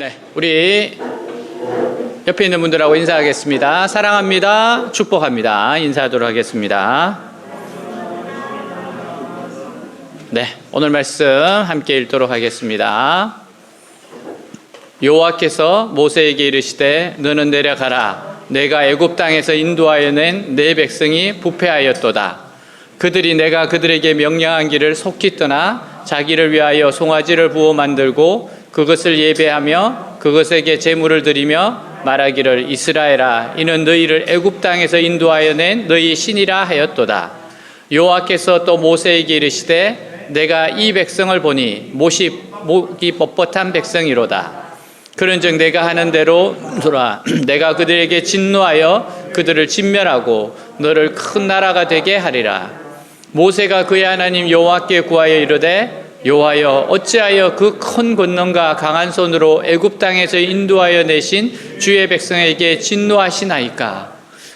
네, 우리 옆에 있는 분들하고 인사하겠습니다. 사랑합니다. 축복합니다. 인사하도록 하겠습니다. 네, 오늘 말씀 함께 읽도록 하겠습니다. 여호와께서 모세에게 이르시되 너는 내려가라. 내가 애굽 땅에서 인도하여 낸 내 백성이 부패하였도다. 그들이 내가 그들에게 명령한 길을 속히 떠나 자기를 위하여 송아지를 부어 만들고 그것을 예배하며 그것에게 제물을 드리며 말하기를 이스라엘아 이는 너희를 애굽 땅에서 인도하여 낸 너희 신이라 하였도다. 여호와께서 또 모세에게 이르시되 내가 이 백성을 보니 목이 뻣뻣한 백성이로다. 그런즉 내가 하는 대로 돌아 내가 그들에게 진노하여 그들을 진멸하고 너를 큰 나라가 되게 하리라. 모세가 그의 하나님 여호와께 구하여 이르되 여호와여 어찌하여 그 큰 권능과 강한 손으로 애굽 땅에서 인도하여 내신 주의 백성에게 진노하시나이까.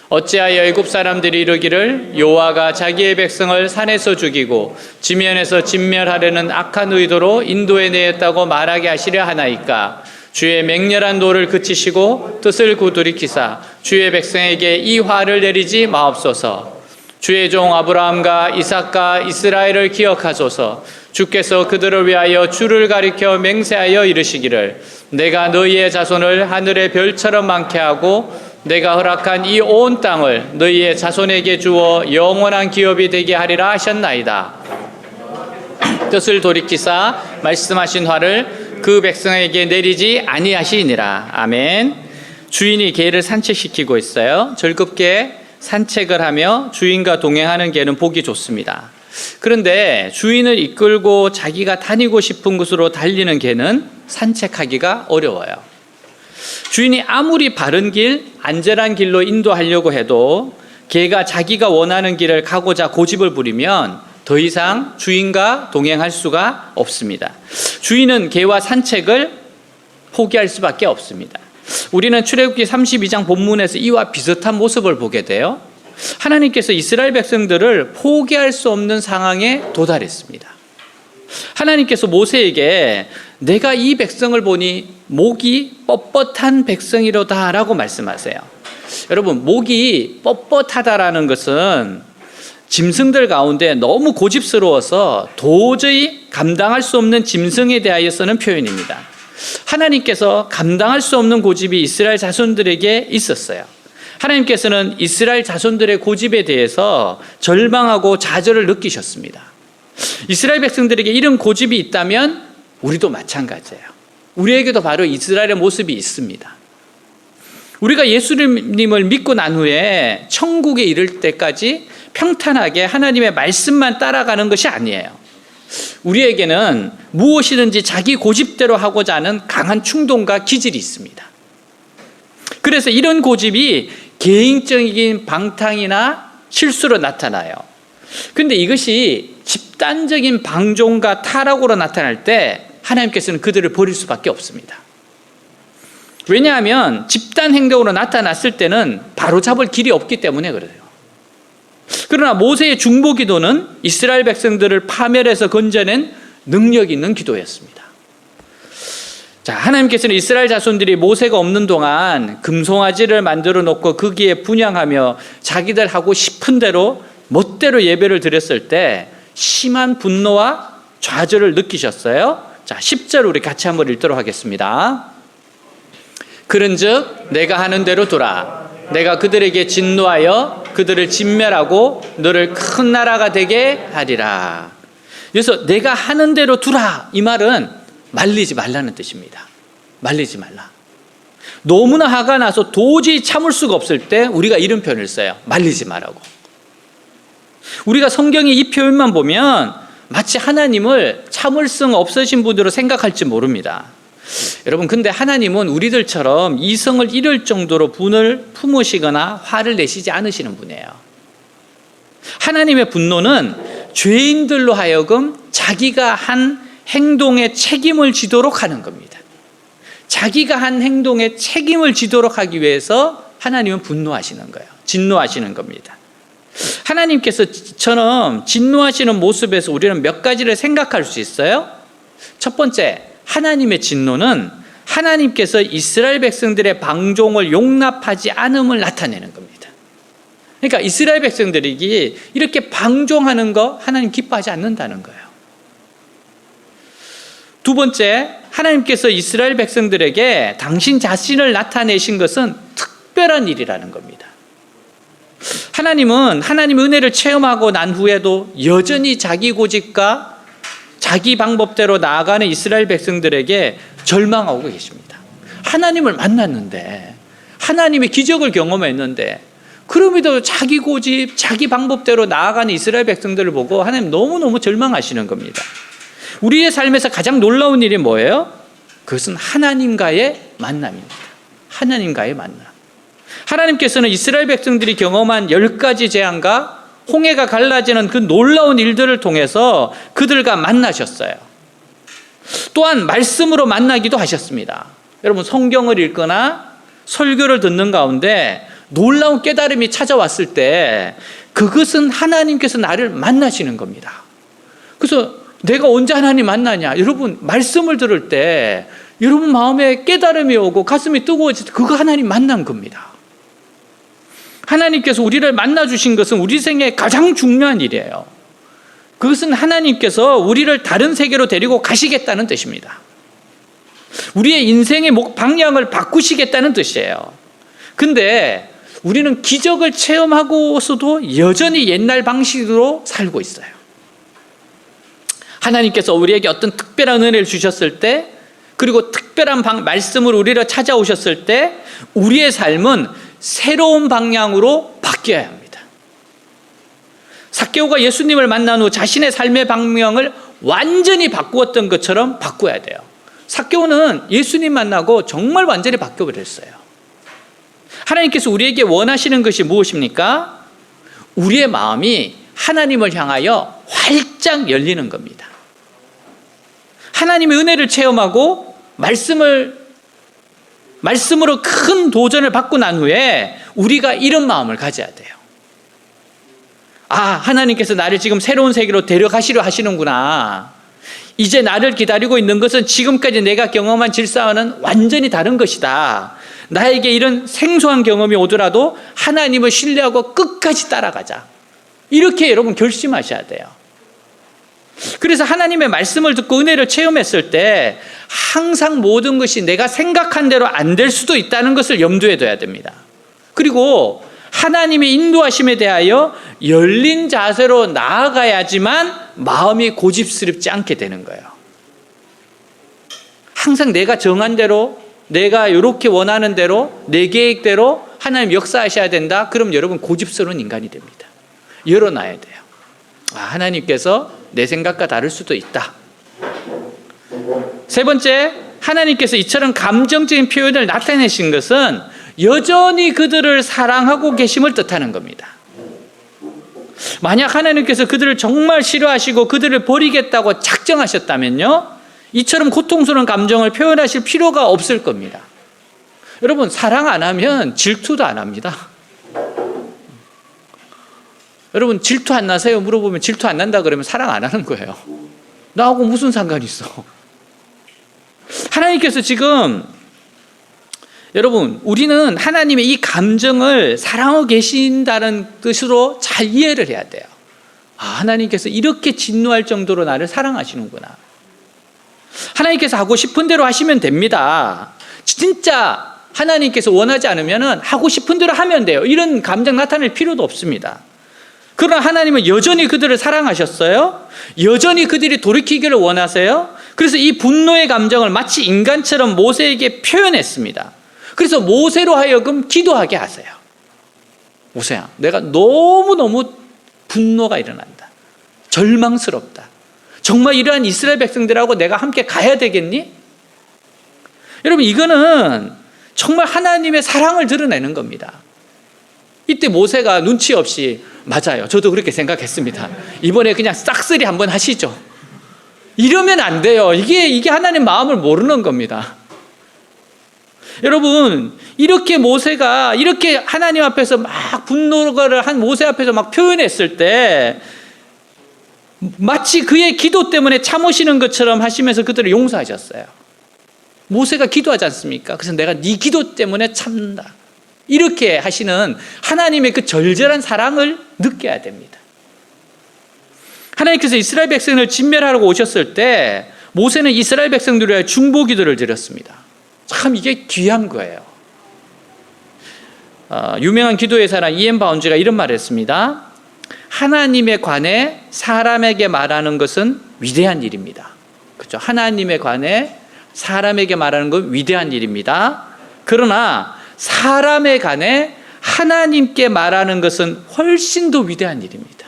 어찌하여 애굽 사람들이 이르기를 여호와가 자기의 백성을 산에서 죽이고 지면에서 진멸하려는 악한 의도로 인도해 내었다고 말하게 하시려 하나이까. 주의 맹렬한 노를 그치시고 뜻을 굳으리키사 주의 백성에게 이 화를 내리지 마옵소서. 주의 종 아브라함과 이삭과 이스라엘을 기억하소서. 주께서 그들을 위하여 주를 가리켜 맹세하여 이르시기를 내가 너희의 자손을 하늘의 별처럼 많게 하고 내가 허락한 이 온 땅을 너희의 자손에게 주어 영원한 기업이 되게 하리라 하셨나이다. 뜻을 돌이키사 말씀하신 화를 그 백성에게 내리지 아니하시니라. 아멘. 주인이 개를 산책시키고 있어요. 즐겁게 산책을 하며 주인과 동행하는 개는 보기 좋습니다. 그런데 주인을 이끌고 자기가 다니고 싶은 곳으로 달리는 개는 산책하기가 어려워요. 주인이 아무리 바른 길, 안전한 길로 인도하려고 해도 개가 자기가 원하는 길을 가고자 고집을 부리면 더 이상 주인과 동행할 수가 없습니다. 주인은 개와 산책을 포기할 수밖에 없습니다. 우리는 출애굽기 32장 본문에서 이와 비슷한 모습을 보게 돼요. 하나님께서 이스라엘 백성들을 포기할 수 없는 상황에 도달했습니다. 하나님께서 모세에게 내가 이 백성을 보니 목이 뻣뻣한 백성이로다 라고 말씀하세요. 여러분, 목이 뻣뻣하다라는 것은 짐승들 가운데 너무 고집스러워서 도저히 감당할 수 없는 짐승에 대하여 쓰는 표현입니다. 하나님께서 감당할 수 없는 고집이 이스라엘 자손들에게 있었어요. 하나님께서는 이스라엘 자손들의 고집에 대해서 절망하고 좌절을 느끼셨습니다. 이스라엘 백성들에게 이런 고집이 있다면 우리도 마찬가지예요. 우리에게도 바로 이스라엘의 모습이 있습니다. 우리가 예수님을 믿고 난 후에 천국에 이를 때까지 평탄하게 하나님의 말씀만 따라가는 것이 아니에요. 우리에게는 무엇이든지 자기 고집대로 하고자 하는 강한 충동과 기질이 있습니다. 그래서 이런 고집이 개인적인 방탕이나 실수로 나타나요. 그런데 이것이 집단적인 방종과 타락으로 나타날 때 하나님께서는 그들을 버릴 수밖에 없습니다. 왜냐하면 집단 행동으로 나타났을 때는 바로잡을 길이 없기 때문에 그래요. 그러나 모세의 중보기도는 이스라엘 백성들을 파멸해서 건져낸 능력 있는 기도였습니다. 자, 하나님께서는 이스라엘 자손들이 모세가 없는 동안 금송아지를 만들어 놓고 거기에 분향하며 자기들 하고 싶은 대로 멋대로 예배를 드렸을 때 심한 분노와 좌절을 느끼셨어요. 자, 10절 우리 같이 한번 읽도록 하겠습니다. 그런즉 내가 하는 대로 두라. 내가 그들에게 진노하여 그들을 진멸하고 너를 큰 나라가 되게 하리라. 그래서 내가 하는 대로 두라, 이 말은 말리지 말라는 뜻입니다. 말리지 말라. 너무나 화가 나서 도저히 참을 수가 없을 때 우리가 이런 표현을 써요. 말리지 말라고. 우리가 성경의 이 표현만 보면 마치 하나님을 참을성 없으신 분으로 생각할지 모릅니다. 여러분, 근데 하나님은 우리들처럼 이성을 잃을 정도로 분을 품으시거나 화를 내시지 않으시는 분이에요. 하나님의 분노는 죄인들로 하여금 자기가 한 행동에 책임을 지도록 하는 겁니다. 자기가 한 행동에 책임을 지도록 하기 위해서 하나님은 분노하시는 거예요. 진노하시는 겁니다. 하나님께서처럼 진노하시는 모습에서 우리는 몇 가지를 생각할 수 있어요. 첫 번째, 하나님의 진노는 하나님께서 이스라엘 백성들의 방종을 용납하지 않음을 나타내는 겁니다. 그러니까 이스라엘 백성들이 이렇게 방종하는 거 하나님 기뻐하지 않는다는 거예요. 두 번째, 하나님께서 이스라엘 백성들에게 당신 자신을 나타내신 것은 특별한 일이라는 겁니다. 하나님은 하나님의 은혜를 체험하고 난 후에도 여전히 자기 고집과 자기 방법대로 나아가는 이스라엘 백성들에게 절망하고 계십니다. 하나님을 만났는데, 하나님의 기적을 경험했는데, 그럼에도 자기 고집, 자기 방법대로 나아가는 이스라엘 백성들을 보고 하나님 너무너무 절망하시는 겁니다. 우리의 삶에서 가장 놀라운 일이 뭐예요? 그것은 하나님과의 만남입니다. 하나님과의 만남. 하나님께서는 이스라엘 백성들이 경험한 10가지 재앙과 홍해가 갈라지는 그 놀라운 일들을 통해서 그들과 만나셨어요. 또한 말씀으로 만나기도 하셨습니다. 여러분, 성경을 읽거나 설교를 듣는 가운데 놀라운 깨달음이 찾아왔을 때 그것은 하나님께서 나를 만나시는 겁니다. 그래서 내가 언제 하나님 만나냐? 여러분, 말씀을 들을 때 여러분 마음에 깨달음이 오고 가슴이 뜨거워질 때 그거 하나님 만난 겁니다. 하나님께서 우리를 만나주신 것은 우리 생애에 가장 중요한 일이에요. 그것은 하나님께서 우리를 다른 세계로 데리고 가시겠다는 뜻입니다. 우리의 인생의 방향을 바꾸시겠다는 뜻이에요. 근데 우리는 기적을 체험하고서도 여전히 옛날 방식으로 살고 있어요. 하나님께서 우리에게 어떤 특별한 은혜를 주셨을 때, 그리고 특별한 말씀으로 우리를 찾아오셨을 때 우리의 삶은 새로운 방향으로 바뀌어야 합니다. 삭개오가 예수님을 만난 후 자신의 삶의 방향을 완전히 바꾸었던 것처럼 바꿔야 돼요. 삭개오는 예수님 만나고 정말 완전히 바뀌어버렸어요. 하나님께서 우리에게 원하시는 것이 무엇입니까? 우리의 마음이 하나님을 향하여 활짝 열리는 겁니다. 하나님의 은혜를 체험하고 말씀으로 큰 도전을 받고 난 후에 우리가 이런 마음을 가져야 돼요. 아, 하나님께서 나를 지금 새로운 세계로 데려가시려 하시는구나. 이제 나를 기다리고 있는 것은 지금까지 내가 경험한 질서와는 완전히 다른 것이다. 나에게 이런 생소한 경험이 오더라도 하나님을 신뢰하고 끝까지 따라가자. 이렇게 여러분 결심하셔야 돼요. 그래서 하나님의 말씀을 듣고 은혜를 체험했을 때 항상 모든 것이 내가 생각한 대로 안 될 수도 있다는 것을 염두에 둬야 됩니다. 그리고 하나님의 인도하심에 대하여 열린 자세로 나아가야지만 마음이 고집스럽지 않게 되는 거예요. 항상 내가 정한 대로, 내가 이렇게 원하는 대로, 내 계획대로 하나님 역사하셔야 된다. 그럼 여러분 고집스러운 인간이 됩니다. 열어놔야 돼요. 아, 하나님께서 내 생각과 다를 수도 있다. 세 번째, 하나님께서 이처럼 감정적인 표현을 나타내신 것은 여전히 그들을 사랑하고 계심을 뜻하는 겁니다. 만약 하나님께서 그들을 정말 싫어하시고 그들을 버리겠다고 작정하셨다면요, 이처럼 고통스러운 감정을 표현하실 필요가 없을 겁니다. 여러분, 사랑 안 하면 질투도 안 합니다. 여러분, 질투 안 나세요? 물어보면 질투 안 난다 그러면 사랑 안 하는 거예요. 나하고 무슨 상관이 있어? 하나님께서 지금, 여러분, 우리는 하나님의 이 감정을 사랑하고 계신다는 뜻으로 잘 이해를 해야 돼요. 아, 하나님께서 이렇게 진노할 정도로 나를 사랑하시는구나. 하나님께서 하고 싶은 대로 하시면 됩니다. 진짜 하나님께서 원하지 않으면 하고 싶은 대로 하면 돼요. 이런 감정 나타낼 필요도 없습니다. 그러나 하나님은 여전히 그들을 사랑하셨어요. 여전히 그들이 돌이키기를 원하세요. 그래서 이 분노의 감정을 마치 인간처럼 모세에게 표현했습니다. 그래서 모세로 하여금 기도하게 하세요. 모세야, 내가 너무너무 분노가 일어난다. 절망스럽다. 정말 이러한 이스라엘 백성들하고 내가 함께 가야 되겠니? 여러분, 이거는 정말 하나님의 사랑을 드러내는 겁니다. 이때 모세가 눈치 없이, 맞아요, 저도 그렇게 생각했습니다, 이번에 그냥 싹쓸이 한번 하시죠. 이러면 안 돼요. 이게 하나님 마음을 모르는 겁니다. 여러분, 이렇게 모세가 이렇게 하나님 앞에서 막 분노를 한 모세 앞에서 막 표현했을 때 마치 그의 기도 때문에 참으시는 것처럼 하시면서 그들을 용서하셨어요. 모세가 기도하지 않습니까? 그래서 내가 네 기도 때문에 참는다. 이렇게 하시는 하나님의 그 절절한 사랑을 느껴야 됩니다. 하나님께서 이스라엘 백성을 진멸하려고 오셨을 때 모세는 이스라엘 백성들을 위하여 중보 기도를 드렸습니다. 참 이게 귀한 거예요. 유명한 기도의 사람 이엔 바운즈가 이런 말을 했습니다. 하나님에 관해 사람에게 말하는 것은 위대한 일입니다. 그렇죠? 하나님에 관해 사람에게 말하는 건 위대한 일입니다. 그러나 사람에 관해 하나님께 말하는 것은 훨씬 더 위대한 일입니다.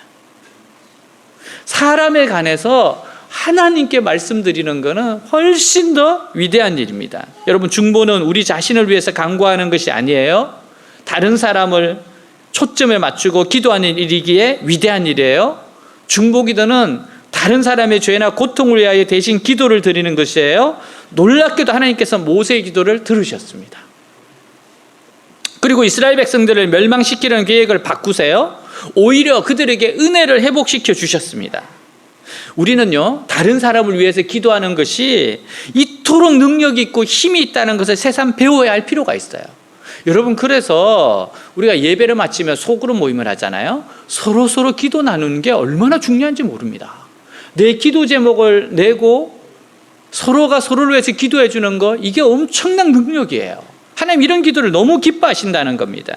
사람에 관해서 하나님께 말씀드리는 것은 훨씬 더 위대한 일입니다. 여러분, 중보는 우리 자신을 위해서 간구하는 것이 아니에요. 다른 사람을 초점에 맞추고 기도하는 일이기에 위대한 일이에요. 중보 기도는 다른 사람의 죄나 고통을 위하여 대신 기도를 드리는 것이에요. 놀랍게도 하나님께서 모세의 기도를 들으셨습니다. 그리고 이스라엘 백성들을 멸망시키려는 계획을 바꾸세요. 오히려 그들에게 은혜를 회복시켜 주셨습니다. 우리는요, 다른 사람을 위해서 기도하는 것이 이토록 능력이 있고 힘이 있다는 것을 새삼 배워야 할 필요가 있어요. 여러분, 그래서 우리가 예배를 마치면 소그룹 모임을 하잖아요. 서로 기도 나누는 게 얼마나 중요한지 모릅니다. 내 기도 제목을 내고 서로가 서로를 위해서 기도해 주는 거, 이게 엄청난 능력이에요. 하나님 이런 기도를 너무 기뻐하신다는 겁니다.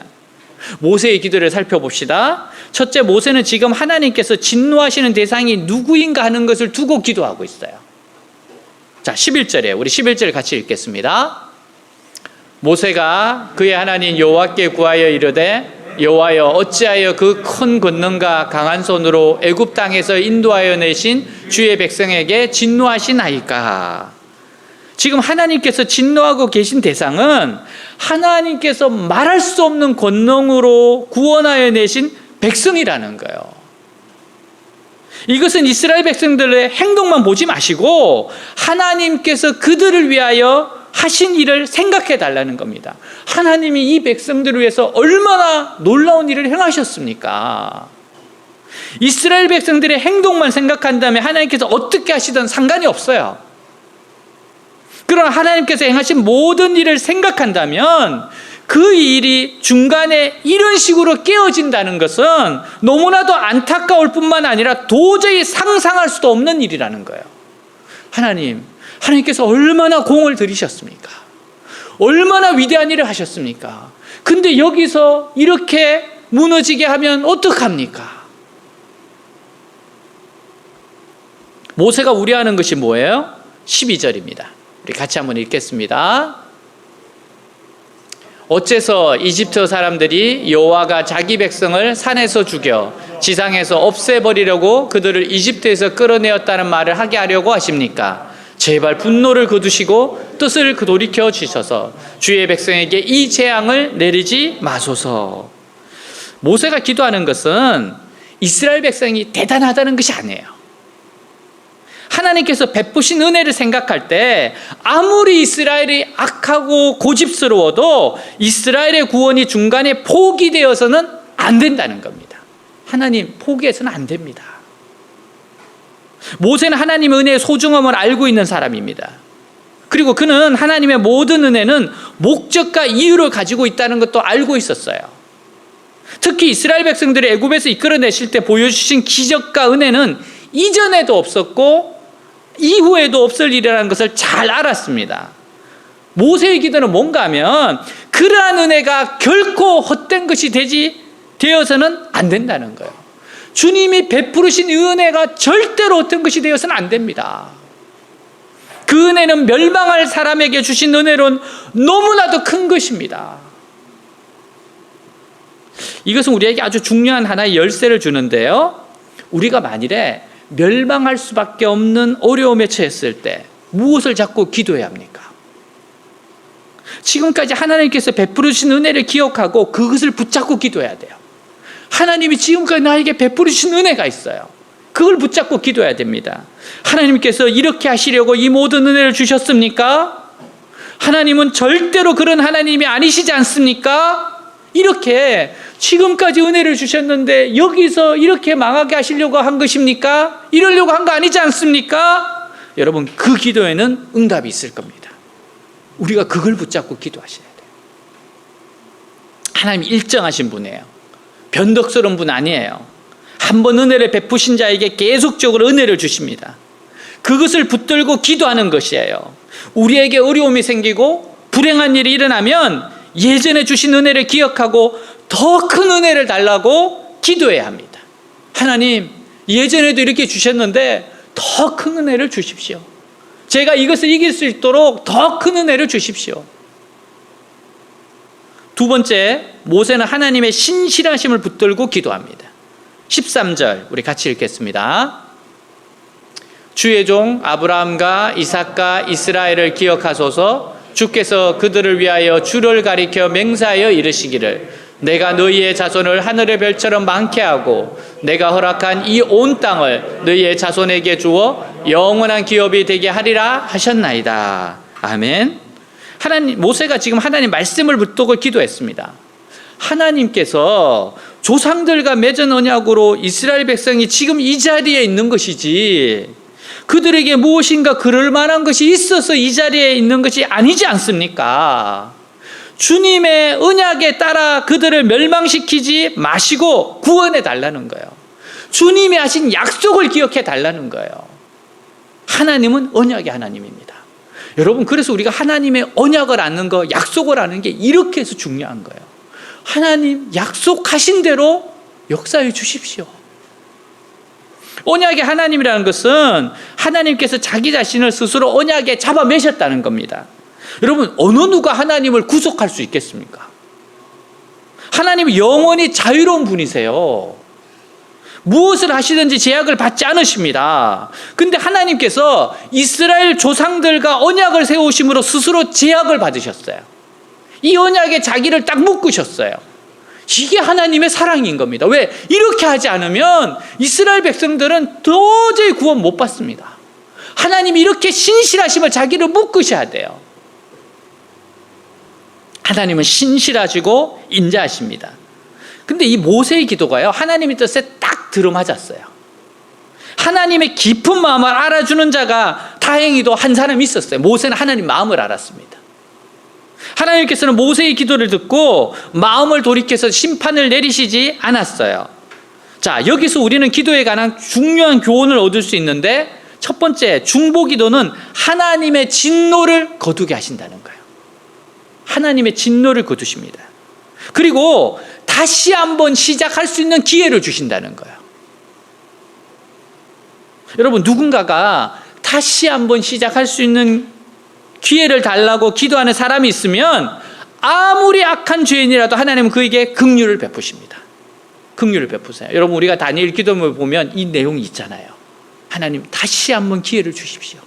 모세의 기도를 살펴봅시다. 첫째, 모세는 지금 하나님께서 진노하시는 대상이 누구인가 하는 것을 두고 기도하고 있어요. 자, 11절에 우리 11절 같이 읽겠습니다. 모세가 그의 하나님 여호와께 구하여 이르되 여호와여 어찌하여 그 큰 권능과 강한 손으로 애굽 땅에서 인도하여 내신 주의 백성에게 진노하시나이까. 지금 하나님께서 진노하고 계신 대상은 하나님께서 말할 수 없는 권능으로 구원하여 내신 백성이라는 거예요. 이것은 이스라엘 백성들의 행동만 보지 마시고 하나님께서 그들을 위하여 하신 일을 생각해 달라는 겁니다. 하나님이 이 백성들을 위해서 얼마나 놀라운 일을 행하셨습니까? 이스라엘 백성들의 행동만 생각한다면 하나님께서 어떻게 하시든 상관이 없어요. 그러나 하나님께서 행하신 모든 일을 생각한다면 그 일이 중간에 이런 식으로 깨어진다는 것은 너무나도 안타까울 뿐만 아니라 도저히 상상할 수도 없는 일이라는 거예요. 하나님께서 얼마나 공을 들이셨습니까? 얼마나 위대한 일을 하셨습니까? 근데 여기서 이렇게 무너지게 하면 어떡합니까? 모세가 우려하는 것이 뭐예요? 12절입니다. 우리 같이 한번 읽겠습니다. 어째서 이집트 사람들이 여호와가 자기 백성을 산에서 죽여 지상에서 없애버리려고 그들을 이집트에서 끌어내었다는 말을 하게 하려고 하십니까? 제발 분노를 거두시고 뜻을 돌이켜 주셔서 주의 백성에게 이 재앙을 내리지 마소서. 모세가 기도하는 것은 이스라엘 백성이 대단하다는 것이 아니에요. 하나님께서 베푸신 은혜를 생각할 때 아무리 이스라엘이 악하고 고집스러워도 이스라엘의 구원이 중간에 포기되어서는 안 된다는 겁니다. 하나님 포기해서는 안 됩니다. 모세는 하나님의 은혜의 소중함을 알고 있는 사람입니다. 그리고 그는 하나님의 모든 은혜는 목적과 이유를 가지고 있다는 것도 알고 있었어요. 특히 이스라엘 백성들을 애굽에서 이끌어내실 때 보여주신 기적과 은혜는 이전에도 없었고 이후에도 없을 일이라는 것을 잘 알았습니다. 모세의 기도는 뭔가 하면 그러한 은혜가 결코 헛된 것이 되어서는 안 된다는 거예요. 주님이 베푸르신 은혜가 절대로 헛된 것이 되어서는 안 됩니다. 그 은혜는 멸망할 사람에게 주신 은혜로는 너무나도 큰 것입니다. 이것은 우리에게 아주 중요한 하나의 열쇠를 주는데요. 우리가 만일에 멸망할 수밖에 없는 어려움에 처했을 때 무엇을 잡고 기도해야 합니까? 지금까지 하나님께서 베풀으신 은혜를 기억하고 그것을 붙잡고 기도해야 돼요. 하나님이 지금까지 나에게 베풀으신 은혜가 있어요. 그걸 붙잡고 기도해야 됩니다. 하나님께서 이렇게 하시려고 이 모든 은혜를 주셨습니까? 하나님은 절대로 그런 하나님이 아니시지 않습니까? 이렇게 지금까지 은혜를 주셨는데 여기서 이렇게 망하게 하시려고 한 것입니까? 이러려고 한 거 아니지 않습니까? 여러분, 그 기도에는 응답이 있을 겁니다. 우리가 그걸 붙잡고 기도하셔야 돼요. 하나님이 일정하신 분이에요. 변덕스러운 분 아니에요. 한 번 은혜를 베푸신 자에게 계속적으로 은혜를 주십니다. 그것을 붙들고 기도하는 것이에요. 우리에게 어려움이 생기고 불행한 일이 일어나면 예전에 주신 은혜를 기억하고 더 큰 은혜를 달라고 기도해야 합니다. 하나님, 예전에도 이렇게 주셨는데 더 큰 은혜를 주십시오. 제가 이것을 이길 수 있도록 더 큰 은혜를 주십시오. 두 번째, 모세는 하나님의 신실하심을 붙들고 기도합니다. 13절 우리 같이 읽겠습니다. 주의 종 아브라함과 이삭과 이스라엘을 기억하소서. 주께서 그들을 위하여 주를 가리켜 맹세하여 이르시기를 내가 너희의 자손을 하늘의 별처럼 많게 하고 내가 허락한 이 온 땅을 너희의 자손에게 주어 영원한 기업이 되게 하리라 하셨나이다. 아멘. 모세가 지금 하나님 말씀을 붙들고 기도했습니다. 하나님께서 조상들과 맺은 언약으로 이스라엘 백성이 지금 이 자리에 있는 것이지, 그들에게 무엇인가 그럴 만한 것이 있어서 이 자리에 있는 것이 아니지 않습니까? 주님의 언약에 따라 그들을 멸망시키지 마시고 구원해 달라는 거예요. 주님이 하신 약속을 기억해 달라는 거예요. 하나님은 언약의 하나님입니다. 여러분, 그래서 우리가 하나님의 언약을 아는 거, 약속을 아는 게 이렇게 해서 중요한 거예요. 하나님 약속하신 대로 역사해 주십시오. 언약의 하나님이라는 것은 하나님께서 자기 자신을 스스로 언약에 잡아 매셨다는 겁니다. 여러분, 어느 누가 하나님을 구속할 수 있겠습니까? 하나님은 영원히 자유로운 분이세요. 무엇을 하시든지 제약을 받지 않으십니다. 근데 하나님께서 이스라엘 조상들과 언약을 세우심으로 스스로 제약을 받으셨어요. 이 언약에 자기를 딱 묶으셨어요. 이게 하나님의 사랑인 겁니다. 왜? 이렇게 하지 않으면 이스라엘 백성들은 도저히 구원 못 받습니다. 하나님이 이렇게 신실하심을 자기를 묶으셔야 돼요. 하나님은 신실하시고 인자하십니다. 근데 이 모세의 기도가요, 하나님의 뜻에 딱 들어맞았어요. 하나님의 깊은 마음을 알아주는 자가 다행히도 한 사람이 있었어요. 모세는 하나님 마음을 알았습니다. 하나님께서는 모세의 기도를 듣고 마음을 돌이켜서 심판을 내리시지 않았어요. 자, 여기서 우리는 기도에 관한 중요한 교훈을 얻을 수 있는데, 첫 번째, 중보기도는 하나님의 진노를 거두게 하신다는 거예요. 하나님의 진노를 거두십니다. 그리고 다시 한번 시작할 수 있는 기회를 주신다는 거예요. 여러분, 누군가가 다시 한번 시작할 수 있는 기회를 달라고 기도하는 사람이 있으면 아무리 악한 죄인이라도 하나님은 그에게 긍휼을 베푸십니다. 긍휼을 베푸세요. 여러분, 우리가 다니엘 기도문을 보면 이 내용이 있잖아요. 하나님, 다시 한번 기회를 주십시오.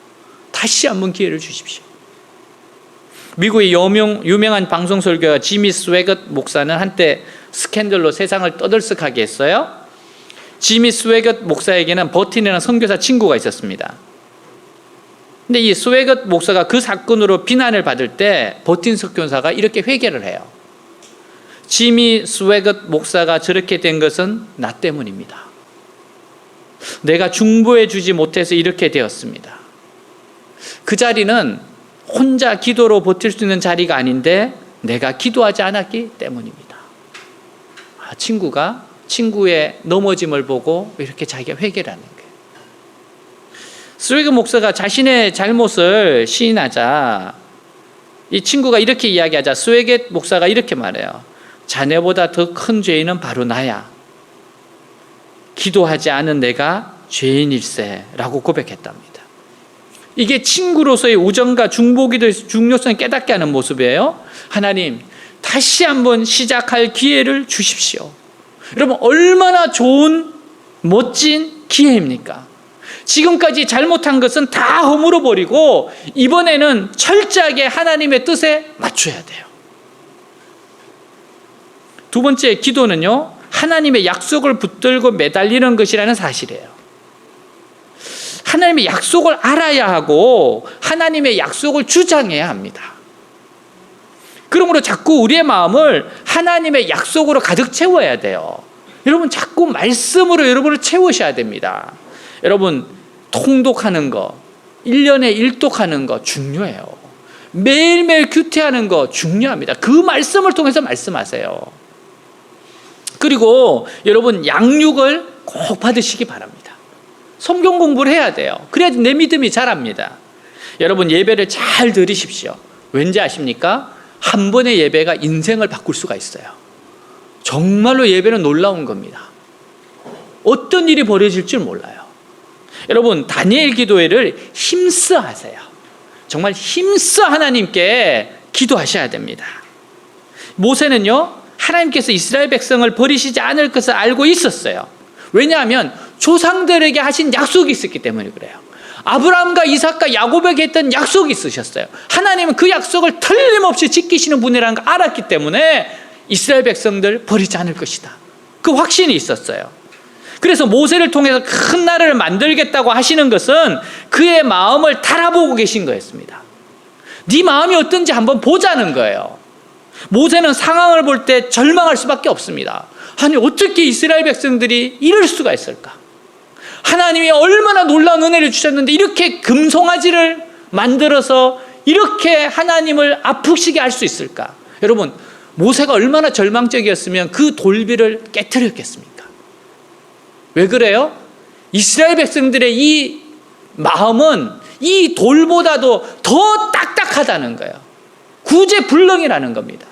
다시 한번 기회를 주십시오. 미국의 유명한 방송 설교가 지미 스웨것 목사는 한때 스캔들로 세상을 떠들썩하게 했어요. 지미 스웨것 목사에게는 버틴이라는 선교사 친구가 있었습니다. 근데 이 스웨것 목사가 그 사건으로 비난을 받을 때 버틴 선교사가 이렇게 회개를 해요. 지미 스웨것 목사가 저렇게 된 것은 나 때문입니다. 내가 중보해 주지 못해서 이렇게 되었습니다. 그 자리는 혼자 기도로 버틸 수 있는 자리가 아닌데 내가 기도하지 않았기 때문입니다. 친구가 친구의 넘어짐을 보고 이렇게 자기가 회개를 하는 거예요. 스웨것 목사가 자신의 잘못을 시인하자 이 친구가 이렇게 이야기하자 스웨것 목사가 이렇게 말해요. 자네보다 더 큰 죄인은 바로 나야. 기도하지 않은 내가 죄인일세 라고 고백했답니다. 이게 친구로서의 우정과 중보기도의 중요성을 깨닫게 하는 모습이에요. 하나님, 다시 한번 시작할 기회를 주십시오. 여러분, 얼마나 좋은 멋진 기회입니까? 지금까지 잘못한 것은 다 허물어 버리고 이번에는 철저하게 하나님의 뜻에 맞춰야 돼요. 두 번째, 기도는요, 하나님의 약속을 붙들고 매달리는 것이라는 사실이에요. 하나님의 약속을 알아야 하고 하나님의 약속을 주장해야 합니다. 그러므로 자꾸 우리의 마음을 하나님의 약속으로 가득 채워야 돼요. 여러분, 자꾸 말씀으로 여러분을 채우셔야 됩니다. 여러분, 통독하는 거, 1년에 1독하는 거 중요해요. 매일매일 규태하는 거 중요합니다. 그 말씀을 통해서 말씀하세요. 그리고 여러분 양육을 꼭 받으시기 바랍니다. 성경 공부를 해야 돼요. 그래야지 내 믿음이 자랍니다. 여러분 예배를 잘 들으십시오. 왠지 아십니까? 한 번의 예배가 인생을 바꿀 수가 있어요. 정말로 예배는 놀라운 겁니다. 어떤 일이 벌어질 줄 몰라요. 여러분 다니엘 기도회를 힘써 하세요. 정말 힘써 하나님께 기도하셔야 됩니다. 모세는요 하나님께서 이스라엘 백성을 버리시지 않을 것을 알고 있었어요. 왜냐하면 조상들에게 하신 약속이 있었기 때문에 그래요. 아브라함과 이삭과 야곱에게 했던 약속이 있으셨어요. 하나님은 그 약속을 틀림없이 지키시는 분이라는 걸 알았기 때문에 이스라엘 백성들 버리지 않을 것이다. 그 확신이 있었어요. 그래서 모세를 통해서 큰 나라를 만들겠다고 하시는 것은 그의 마음을 달아보고 계신 거였습니다. 네 마음이 어떤지 한번 보자는 거예요. 모세는 상황을 볼 때 절망할 수밖에 없습니다. 아니 어떻게 이스라엘 백성들이 이럴 수가 있을까? 하나님이 얼마나 놀라운 은혜를 주셨는데 이렇게 금송아지를 만들어서 이렇게 하나님을 아프시게 할 수 있을까? 여러분 모세가 얼마나 절망적이었으면 그 돌비를 깨트렸겠습니까? 왜 그래요? 이스라엘 백성들의 이 마음은 이 돌보다도 더 딱딱하다는 거예요. 구제불능이라는 겁니다.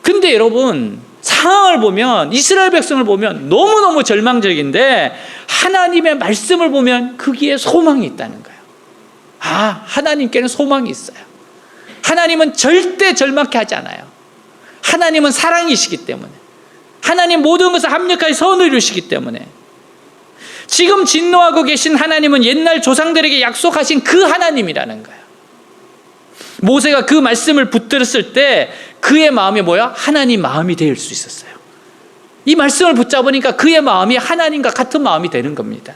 근데 여러분 상황을 보면 이스라엘 백성을 보면 너무너무 절망적인데 하나님의 말씀을 보면 거기에 소망이 있다는 거예요. 아, 하나님께는 소망이 있어요. 하나님은 절대 절망케 하지 않아요. 하나님은 사랑이시기 때문에 하나님 모든 것을 합력하여 선을 이루시기 때문에 지금 진노하고 계신 하나님은 옛날 조상들에게 약속하신 그 하나님이라는 거예요. 모세가 그 말씀을 붙들었을 때 그의 마음이 뭐야? 하나님 마음이 될 수 있었어요. 이 말씀을 붙잡으니까 그의 마음이 하나님과 같은 마음이 되는 겁니다.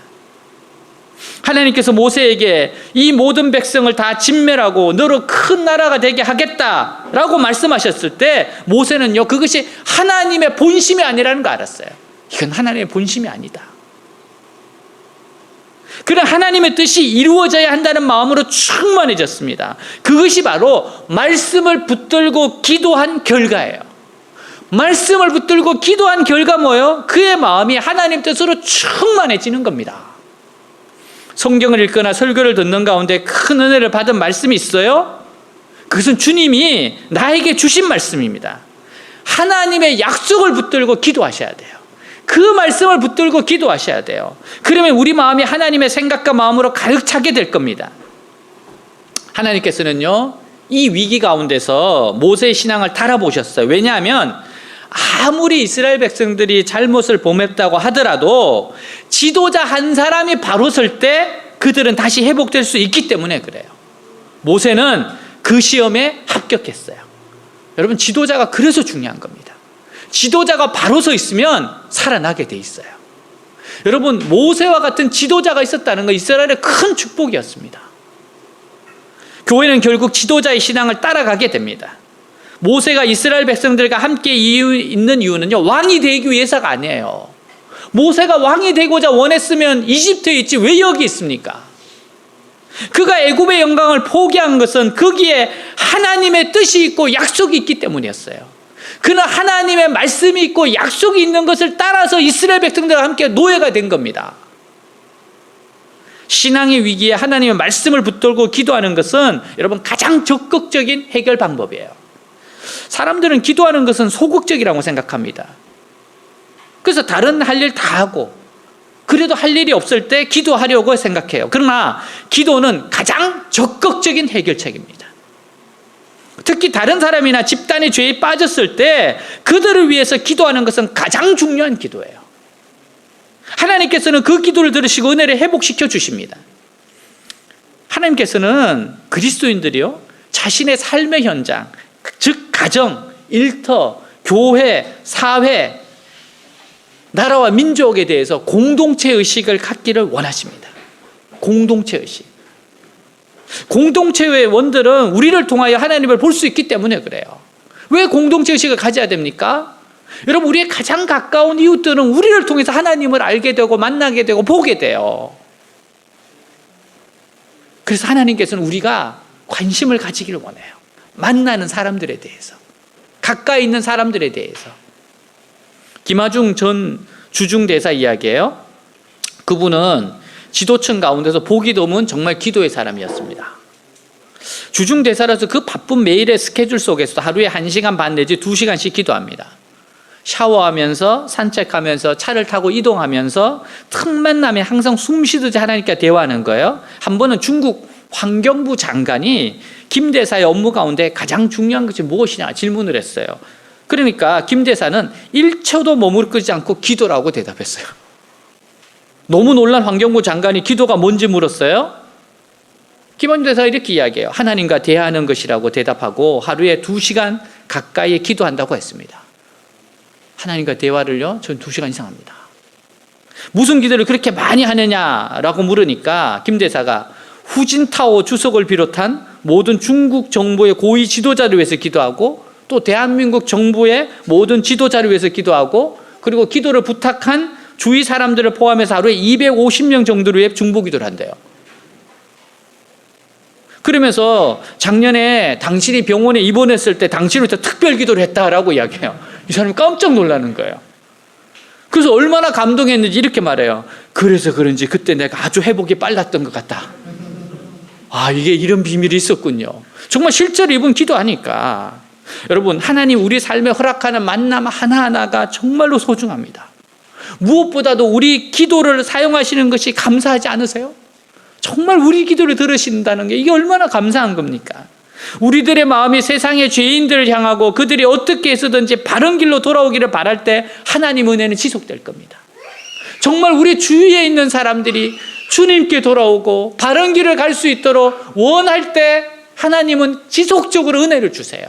하나님께서 모세에게 이 모든 백성을 다 진멸하고 너로 큰 나라가 되게 하겠다라고 말씀하셨을 때 모세는요 그것이 하나님의 본심이 아니라는 거 알았어요. 이건 하나님의 본심이 아니다. 그런 하나님의 뜻이 이루어져야 한다는 마음으로 충만해졌습니다. 그것이 바로 말씀을 붙들고 기도한 결과예요. 말씀을 붙들고 기도한 결과 뭐예요? 그의 마음이 하나님 뜻으로 충만해지는 겁니다. 성경을 읽거나 설교를 듣는 가운데 큰 은혜를 받은 말씀이 있어요? 그것은 주님이 나에게 주신 말씀입니다. 하나님의 약속을 붙들고 기도하셔야 돼요. 그 말씀을 붙들고 기도하셔야 돼요. 그러면 우리 마음이 하나님의 생각과 마음으로 가득 차게 될 겁니다. 하나님께서는요 이 위기 가운데서 모세의 신앙을 달아보셨어요. 왜냐하면 아무리 이스라엘 백성들이 잘못을 범했다고 하더라도 지도자 한 사람이 바로 설 때 그들은 다시 회복될 수 있기 때문에 그래요. 모세는 그 시험에 합격했어요. 여러분 지도자가 그래서 중요한 겁니다. 지도자가 바로 서 있으면 살아나게 돼 있어요. 여러분 모세와 같은 지도자가 있었다는 건 이스라엘의 큰 축복이었습니다. 교회는 결국 지도자의 신앙을 따라가게 됩니다. 모세가 이스라엘 백성들과 함께 있는 이유는요 왕이 되기 위해서가 아니에요. 모세가 왕이 되고자 원했으면 이집트에 있지 왜 여기 있습니까? 그가 애굽의 영광을 포기한 것은 거기에 하나님의 뜻이 있고 약속이 있기 때문이었어요. 그는 하나님의 말씀이 있고 약속이 있는 것을 따라서 이스라엘 백성들과 함께 노예가 된 겁니다. 신앙의 위기에 하나님의 말씀을 붙들고 기도하는 것은 여러분 가장 적극적인 해결 방법이에요. 사람들은 기도하는 것은 소극적이라고 생각합니다. 그래서 다른 할 일 다 하고 그래도 할 일이 없을 때 기도하려고 생각해요. 그러나 기도는 가장 적극적인 해결책입니다. 특히 다른 사람이나 집단의 죄에 빠졌을 때 그들을 위해서 기도하는 것은 가장 중요한 기도예요. 하나님께서는 그 기도를 들으시고 은혜를 회복시켜 주십니다. 하나님께서는 그리스도인들이요 자신의 삶의 현장, 즉 가정, 일터, 교회, 사회, 나라와 민족에 대해서 공동체 의식을 갖기를 원하십니다. 공동체 의식. 공동체의 원들은 우리를 통하여 하나님을 볼 수 있기 때문에 그래요. 왜 공동체 의식을 가져야 됩니까? 여러분 우리의 가장 가까운 이웃들은 우리를 통해서 하나님을 알게 되고 만나게 되고 보게 돼요. 그래서 하나님께서는 우리가 관심을 가지기를 원해요. 만나는 사람들에 대해서, 가까이 있는 사람들에 대해서. 김하중 전 주중대사 이야기예요. 그분은 지도층 가운데서 보기 드문 정말 기도의 사람이었습니다. 주중대사라서 그 바쁜 매일의 스케줄 속에서 하루에 1시간 반 내지 2시간씩 기도합니다. 샤워하면서 산책하면서 차를 타고 이동하면서 틈만 나면 항상 숨 쉬듯이 하나님께 대화하는 거예요. 한 번은 중국 환경부 장관이 김 대사의 업무 가운데 가장 중요한 것이 무엇이냐 질문을 했어요. 그러니까 김 대사는 1초도 머무르지 않고 기도라고 대답했어요. 너무 놀란 환경부 장관이 기도가 뭔지 물었어요. 김 대사가 이렇게 이야기해요. 하나님과 대화하는 것이라고 대답하고 하루에 2시간 가까이 기도한다고 했습니다. 하나님과 대화를요, 전 2시간 이상 합니다. 무슨 기도를 그렇게 많이 하느냐라고 물으니까 김 대사가 후진타오 주석을 비롯한 모든 중국 정부의 고위 지도자를 위해서 기도하고 또 대한민국 정부의 모든 지도자를 위해서 기도하고 그리고 기도를 부탁한 주위 사람들을 포함해서 하루에 250명 정도를 위해 중보 기도를 한대요. 그러면서 작년에 당신이 병원에 입원했을 때 당신을 위해서 특별 기도를 했다라고 이야기해요. 이 사람이 깜짝 놀라는 거예요. 그래서 얼마나 감동했는지 이렇게 말해요. 그래서 그런지 그때 내가 아주 회복이 빨랐던 것 같다. 아, 이게 이런 비밀이 있었군요. 정말 실제로 이분 기도하니까. 여러분, 하나님 우리 삶에 허락하는 만남 하나하나가 정말로 소중합니다. 무엇보다도 우리 기도를 사용하시는 것이 감사하지 않으세요? 정말 우리 기도를 들으신다는 게 이게 얼마나 감사한 겁니까? 우리들의 마음이 세상의 죄인들을 향하고 그들이 어떻게 해서든지 바른 길로 돌아오기를 바랄 때 하나님 은혜는 지속될 겁니다. 정말 우리 주위에 있는 사람들이 주님께 돌아오고 바른 길을 갈 수 있도록 원할 때 하나님은 지속적으로 은혜를 주세요.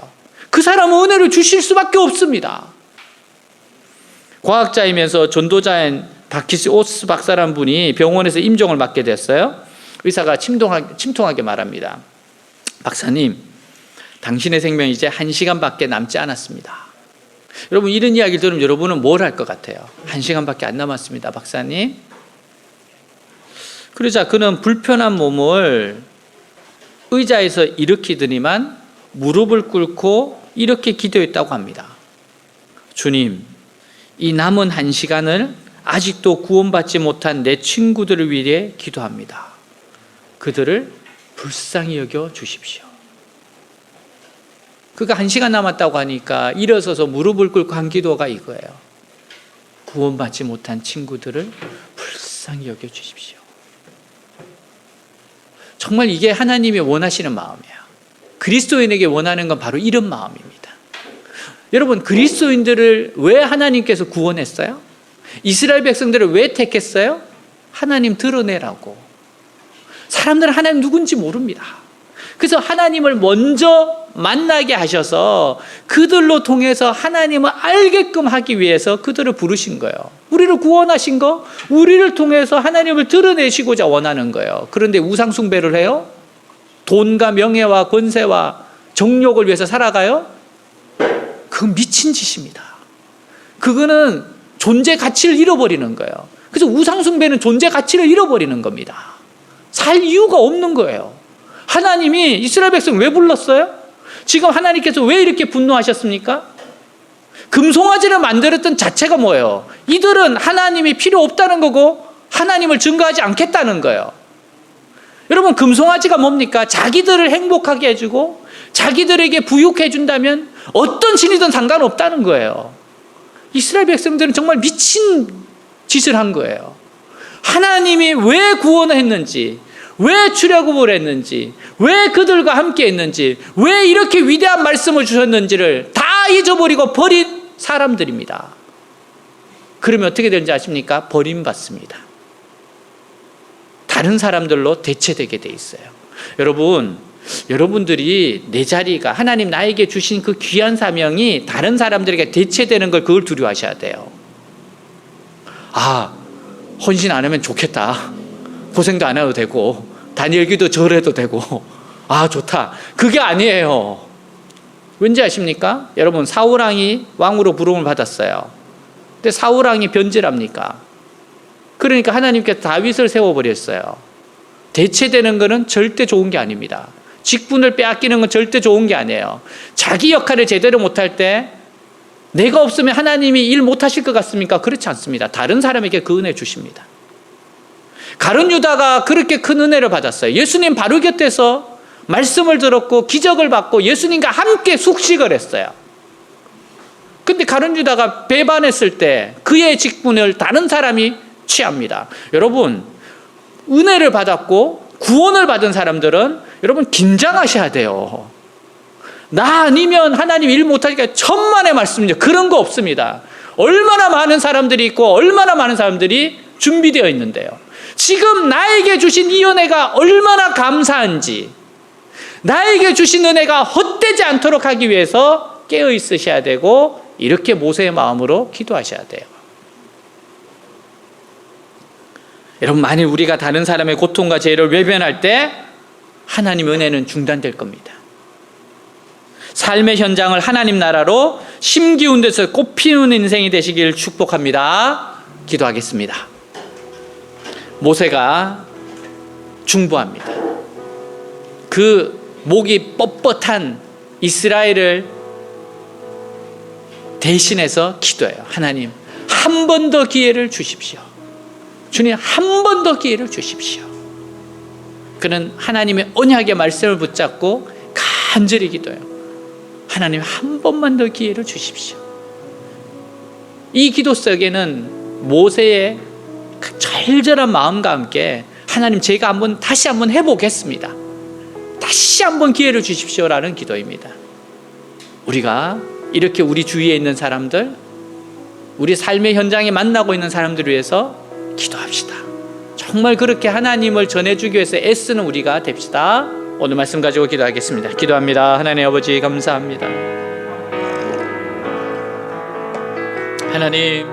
그 사람은 은혜를 주실 수밖에 없습니다. 과학자이면서 전도자인 바키스 오스 박사라는 분이 병원에서 임종을 맡게 됐어요. 의사가 침통하게 말합니다. 박사님, 당신의 생명이 이제 1시간밖에 남지 않았습니다. 여러분, 이런 이야기를 들으면 여러분은 뭘 할 것 같아요? 1시간밖에 안 남았습니다, 박사님. 그러자 그는 불편한 몸을 의자에서 일으키더니만 무릎을 꿇고 이렇게 기도했다고 합니다. 주님, 이 남은 1시간을 아직도 구원받지 못한 내 친구들을 위해 기도합니다. 그들을 불쌍히 여겨 주십시오. 그가 1시간 남았다고 하니까 일어서서 무릎을 꿇고 한 기도가 이거예요. 구원받지 못한 친구들을 불쌍히 여겨 주십시오. 정말 이게 하나님이 원하시는 마음이에요. 그리스도인에게 원하는 건 바로 이런 마음입니다. 여러분, 그리스도인들을 왜 하나님께서 구원했어요? 이스라엘 백성들을 왜 택했어요? 하나님 드러내라고. 사람들은 하나님 누군지 모릅니다. 그래서 하나님을 먼저 만나게 하셔서 그들로 통해서 하나님을 알게끔 하기 위해서 그들을 부르신 거예요. 우리를 구원하신 거, 우리를 통해서 하나님을 드러내시고자 원하는 거예요. 그런데 우상 숭배를 해요? 돈과 명예와 권세와 정욕을 위해서 살아가요? 그건 미친 짓입니다. 그거는 존재 가치를 잃어버리는 거예요. 그래서 우상 숭배는 존재 가치를 잃어버리는 겁니다. 살 이유가 없는 거예요. 하나님이 이스라엘 백성 왜 불렀어요? 지금 하나님께서 왜 이렇게 분노하셨습니까? 금송아지를 만들었던 자체가 뭐예요? 이들은 하나님이 필요 없다는 거고 하나님을 증거하지 않겠다는 거예요. 여러분, 금송아지가 뭡니까? 자기들을 행복하게 해주고 자기들에게 부유해 준다면 어떤 신이든 상관없다는 거예요. 이스라엘 백성들은 정말 미친 짓을 한 거예요. 하나님이 왜 구원을 했는지, 왜 출애굽을 했는지, 왜 그들과 함께 했는지, 왜 이렇게 위대한 말씀을 주셨는지를 다 잊어버리고 버린 사람들입니다. 그러면 어떻게 되는지 아십니까? 버림받습니다. 다른 사람들로 대체되게 돼 있어요. 여러분들이 내 자리가 하나님 나에게 주신 그 귀한 사명이 다른 사람들에게 대체되는 걸 그걸 두려워하셔야 돼요. 아, 헌신 안 하면 좋겠다. 고생도 안 해도 되고 다니엘 기도 절해도 되고 아, 좋다. 그게 아니에요. 왠지 아십니까? 여러분, 사울왕이 왕으로 부름을 받았어요. 근데 사울왕이 변질합니까? 그러니까 하나님께서 다윗을 세워버렸어요. 대체되는 것은 절대 좋은 게 아닙니다. 직분을 빼앗기는 건 절대 좋은 게 아니에요. 자기 역할을 제대로 못할 때 내가 없으면 하나님이 일 못하실 것 같습니까? 그렇지 않습니다. 다른 사람에게 그 은혜 주십니다. 가룟 유다가 그렇게 큰 은혜를 받았어요. 예수님 바로 곁에서 말씀을 들었고 기적을 받고 예수님과 함께 숙식을 했어요. 근데 가룟 유다가 배반했을 때 그의 직분을 다른 사람이 취합니다. 여러분, 은혜를 받았고 구원을 받은 사람들은 여러분 긴장하셔야 돼요. 나 아니면 하나님 일 못하니까 천만의 말씀이죠. 그런 거 없습니다. 얼마나 많은 사람들이 있고 얼마나 많은 사람들이 준비되어 있는데요. 지금 나에게 주신 이 은혜가 얼마나 감사한지, 나에게 주신 은혜가 헛되지 않도록 하기 위해서 깨어 있으셔야 되고, 이렇게 모세의 마음으로 기도하셔야 돼요. 여러분, 만일 우리가 다른 사람의 고통과 죄를 외면할 때 하나님의 은혜는 중단될 겁니다. 삶의 현장을 하나님 나라로 심기운 데서 꽃피우는 인생이 되시길 축복합니다. 기도하겠습니다. 모세가 중보합니다. 그 목이 뻣뻣한 이스라엘을 대신해서 기도해요. 하나님, 한 번 더 기회를 주십시오. 주님, 한 번 더 기회를 주십시오. 그는 하나님의 언약의 말씀을 붙잡고 간절히 기도해요. 하나님, 한 번만 더 기회를 주십시오. 이 기도 속에는 모세의 그 절절한 마음과 함께 하나님, 제가 다시 한번 해보겠습니다. 다시 한번 기회를 주십시오라는 기도입니다. 우리가 이렇게 우리 주위에 있는 사람들, 우리 삶의 현장에 만나고 있는 사람들을 위해서 기도합시다. 정말 그렇게 하나님을 전해주기 위해서 애쓰는 우리가 됩시다. 오늘 말씀 가지고 기도하겠습니다. 기도합니다. 하나님 아버지, 감사합니다. 하나님,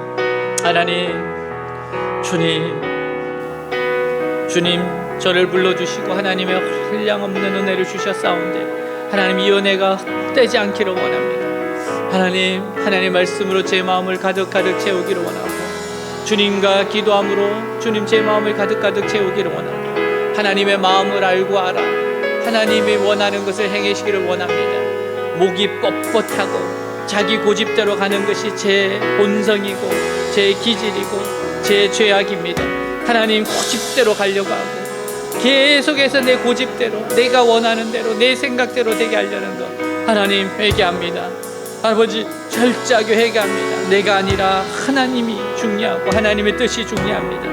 주님, 저를 불러주시고 하나님의 한량없는 은혜를 주셨사온데 하나님, 이 은혜가 헛되지 않기를 원합니다. 하나님 말씀으로 제 마음을 가득 채우기를 원하고, 주님과 기도함으로 주님 제 마음을 가득 채우기를 원하고, 하나님의 마음을 알고 알아 하나님이 원하는 것을 행하시기를 원합니다. 목이 뻣뻣하고 자기 고집대로 가는 것이 제 본성이고 제 기질이고 제 죄악입니다. 하나님, 고집대로 가려고 하고 계속해서 내 고집대로, 내가 원하는 대로, 내 생각대로 되게 하려는 것, 하나님 회개합니다. 아버지, 철저하게 회개합니다. 내가 아니라 하나님이 중요하고 하나님의 뜻이 중요합니다.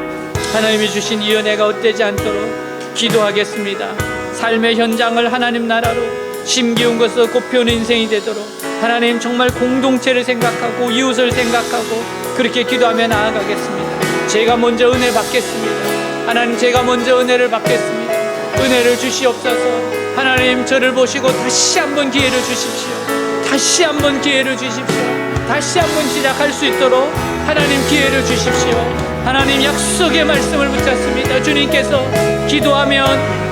하나님이 주신 이 은혜가 헛되지 않도록 기도하겠습니다. 삶의 현장을 하나님 나라로 심기운 것으로 꽃피우는 인생이 되도록 하나님, 정말 공동체를 생각하고 이웃을 생각하고 그렇게 기도하며 나아가겠습니다. 제가 먼저 은혜 받겠습니다. 하나님, 제가 먼저 은혜를 받겠습니다. 은혜를 주시옵소서. 하나님, 저를 보시고 다시 한번 기회를 주십시오. 다시 한번 기회를 주십시오. 다시 한번 시작할 수 있도록 하나님 기회를 주십시오. 하나님, 약속의 말씀을 붙잡습니다. 주님께서 기도하면,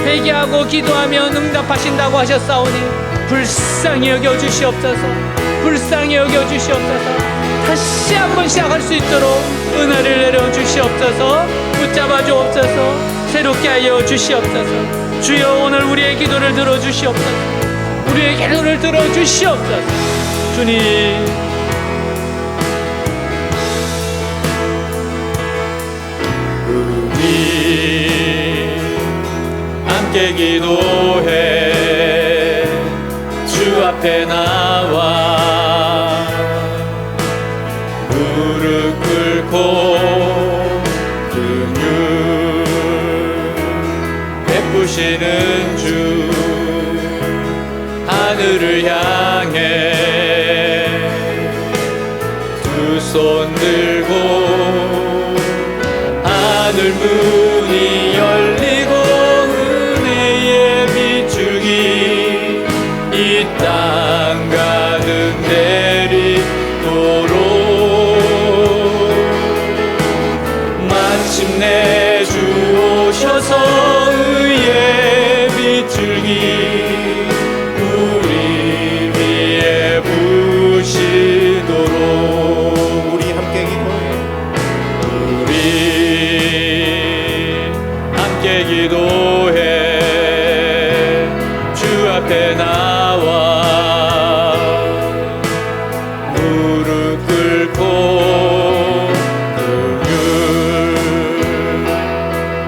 회개하고 기도하면 응답하신다고 하셨사오니 불쌍히 여겨주시옵소서. 불쌍히 여겨주시옵소서. 다시 한번 시작할 수 있도록 은혜를 내려주시옵소서. 붙잡아 주옵소서. 새롭게 하여 주시옵소서. 주여, 오늘 우리의 기도를 들어주시옵소서. 우리의 기도를 들어주시옵소서. 주님, 우리 함께 기도해 주 앞에 나와 무릎 꿇고 긍휼 베푸시는 주, 하늘을 향해 두 손 들고 하늘 문이 열리고 은혜의 비추기 이 땅 가득 내리도록 마침내 주 오셔서 의의 비추기 우리 위에 부시도록 우리 함께 기도해. 우리 앞에 나와 무릎 꿇고 긍휼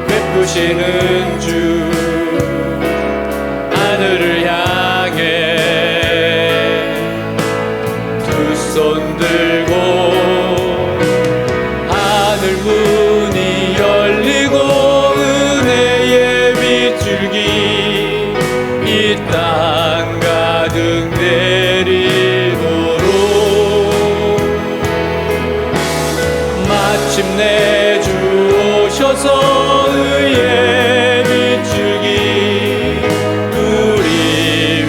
베푸시는 주 하늘을 향해 두 손 들고 하늘 문이 열리고 은혜의 빗줄기 이 땅 가득 내리도록 마침내 주 오셔서 의의 빗줄기 우리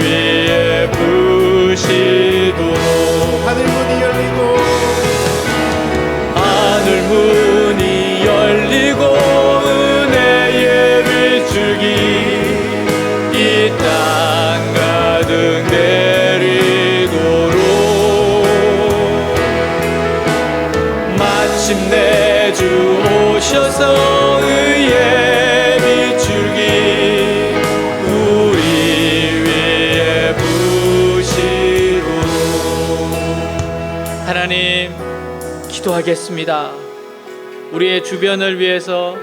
위에 부시도록 하늘 문이 열리고 하늘 문이 열리고 은혜의 빗줄기 이 땅 가득 내리도록 마침내 주 오셔서 의의 빗줄기 우리 위에 부시도록 하나님 기도하겠습니다. 우리의 주변을 위해서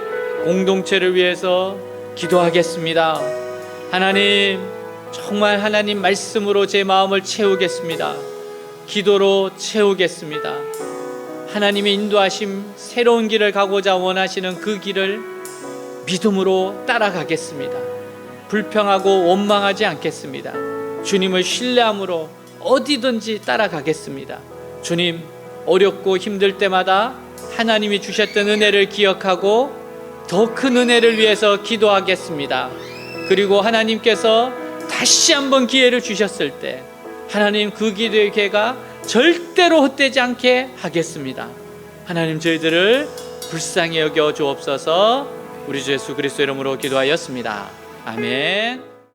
공동체를 위해서 기도하겠습니다. 하나님 정말 하나님 말씀으로 제 마음을 채우겠습니다. 기도로 채우겠습니다. 하나님의 인도하심 새로운 길을 가고자 원하시는 그 길을 믿음으로 따라가겠습니다. 불평하고 원망하지 않겠습니다. 주님을 신뢰함으로 어디든지 따라가겠습니다. 주님 어렵고 힘들 때마다 하나님이 주셨던 은혜를 기억하고 더 큰 은혜를 위해서 기도하겠습니다. 그리고 하나님께서 다시 한번 기회를 주셨을 때 하나님 그 기도의 기회가 절대로 헛되지 않게 하겠습니다. 하나님 저희들을 불쌍히 여겨 주옵소서. 우리 주 예수 그리스도 이름으로 기도하였습니다. 아멘.